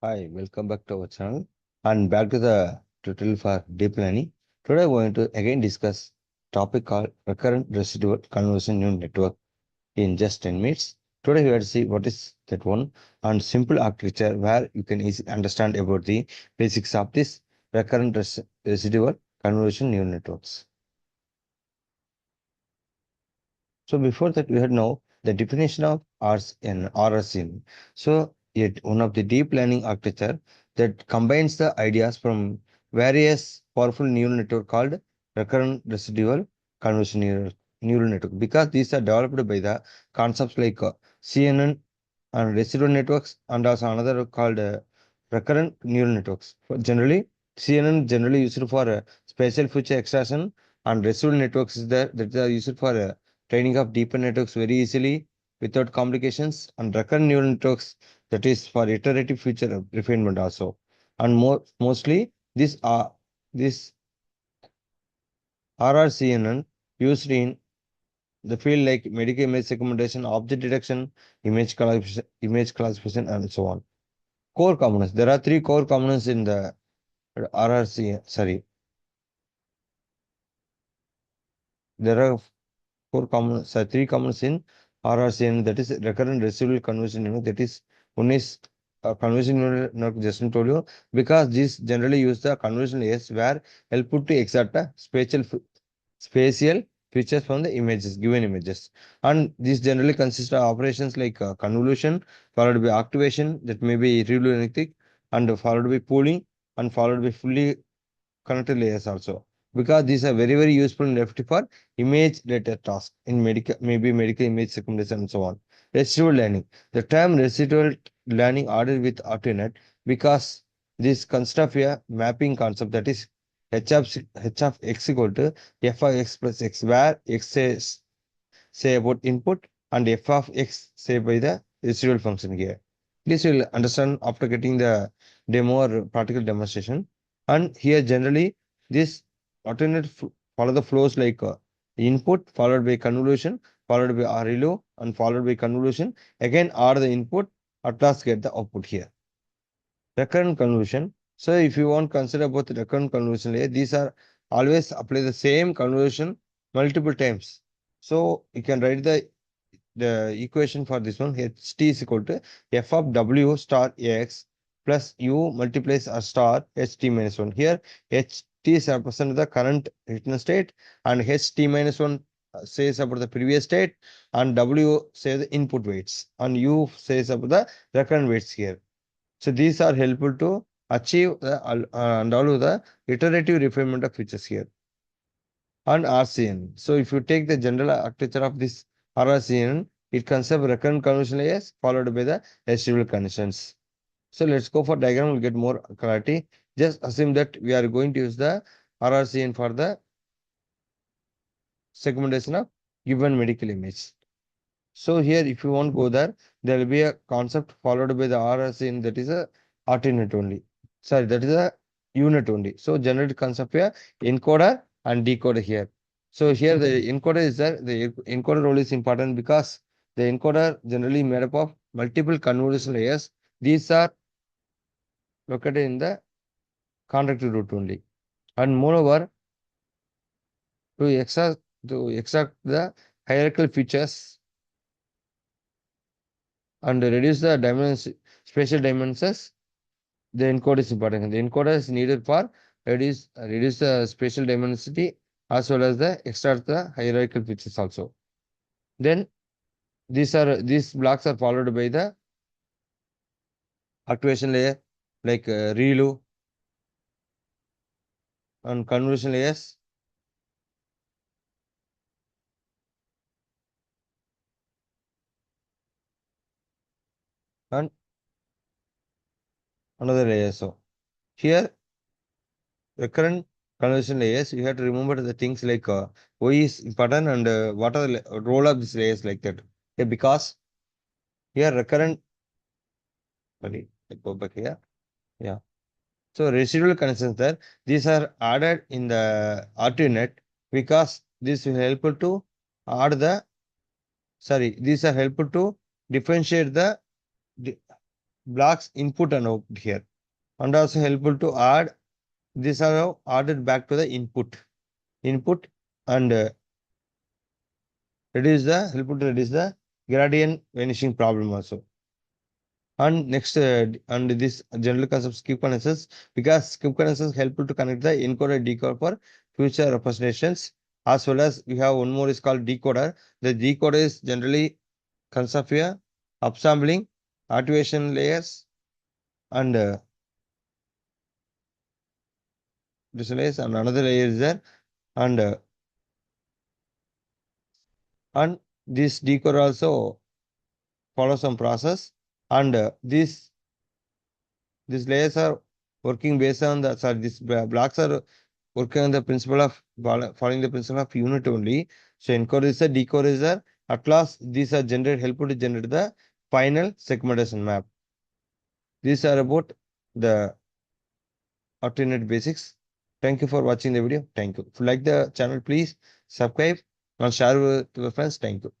Hi, welcome back to our channel and back to the tutorial for deep learning. Today we are going to again discuss topic called recurrent residual convolution neural network in just 10 minutes. Today we are to see what is that one and simple architecture where you can easily understand about the basics of this recurrent residual convolution neural networks. So before that, we had know the definition of RS and RSN. So it one of the deep learning architecture that combines the ideas from various powerful neural network called recurrent residual convolutional neural network because these are developed by the concepts like CNN and residual networks and also another called recurrent neural networks. Generally, CNN generally used for spatial feature extraction and residual networks is that are used for training of deeper networks very easily without complications and recurrent neural networks that is for iterative feature refinement also. And mostly this RRCNN used in the field like medical image segmentation, object detection, image classification, and so on. Core components. There are three core components in the RRC. Sorry, there are three components in RRCN, that is recurrent residual convolution network. That is one is convolutional network, just told you, because this generally use the convolutional layers where help to extract a spatial features from the images, given images. And this generally consists of operations like convolution, followed by activation, that may be ReLU, and followed by pooling, and followed by fully connected layers also. Because these are very useful in left for image related tasks in medical, maybe medical image segmentation and so on. Residual learning. The term residual learning ordered with R2U-Net because this consists of a mapping concept, that is h of x equal to f of x plus x, where x says say about input and f of x say by the residual function here. This will understand after getting the demo or practical demonstration. And here generally this alternate follow the flows like input followed by convolution followed by ReLU and followed by convolution. Again R the input, at last get the output here. Recurrent convolution. So if you want to consider both the recurrent convolution layer, these are always apply the same convolution multiple times. So you can write the equation for this one, ht is equal to f of w star x plus u multiplies a star ht minus 1. Here ht is represent the current written state and ht minus 1 says about the previous state and w says the input weights and u says about the recurrent weights here. So these are helpful to achieve and all of the iterative refinement of features here. And RCN. So if you take the general architecture of this RCN, it consists of recurrent convolutional layers followed by the residual connections. So let's go for diagram, we'll get more clarity. Just assume that we are going to use the RRCN for the segmentation of given medical image. So here if you want to go there, there will be a concept followed by the RRCN, that is a alternate only. Sorry, that is a unit only. So generate concept here, encoder and decoder here. So here the encoder is there. The encoder role is important because the encoder generally made up of multiple convolutional layers. These are located in the conductive route only. And moreover, to extract the hierarchical features and reduce the spatial dimensions, the encoder is important. The encoder is needed for reduce the spatial dimensity as well as the extract the hierarchical features also. Then these blocks are followed by the activation layer like ReLU and convolution layers and another layer. So here recurrent convolution layers, you have to remember the things like why is important and what are the role of these layers like that. Okay, because here recurrent, sorry, I go back here. Yeah. So residual connections there, these are added in the R2U-Net because this will help to add the, sorry, these are helpful to differentiate the blocks input and output here, and also helpful to add. These are now added back to the input, and reduce the helpful to reduce the gradient vanishing problem also. And next, and this general concept skip connections, because skip connections helpful to connect the encoder decoder for future representations, as well as we have one more is called decoder. The decoder is generally consists of a upsampling, activation layers, and this layers, and another layer is there, and and this decoder also follow some process, and these layers are working based on the, sorry, these blocks are working on the principle of following the principle of unit only. So encoder is a decoder is a, at last these are generated helpful to generate the final segmentation map. These are about the alternate basics. Thank you for watching the video. Thank you. If you like the channel, please subscribe and share with your friends. Thank you.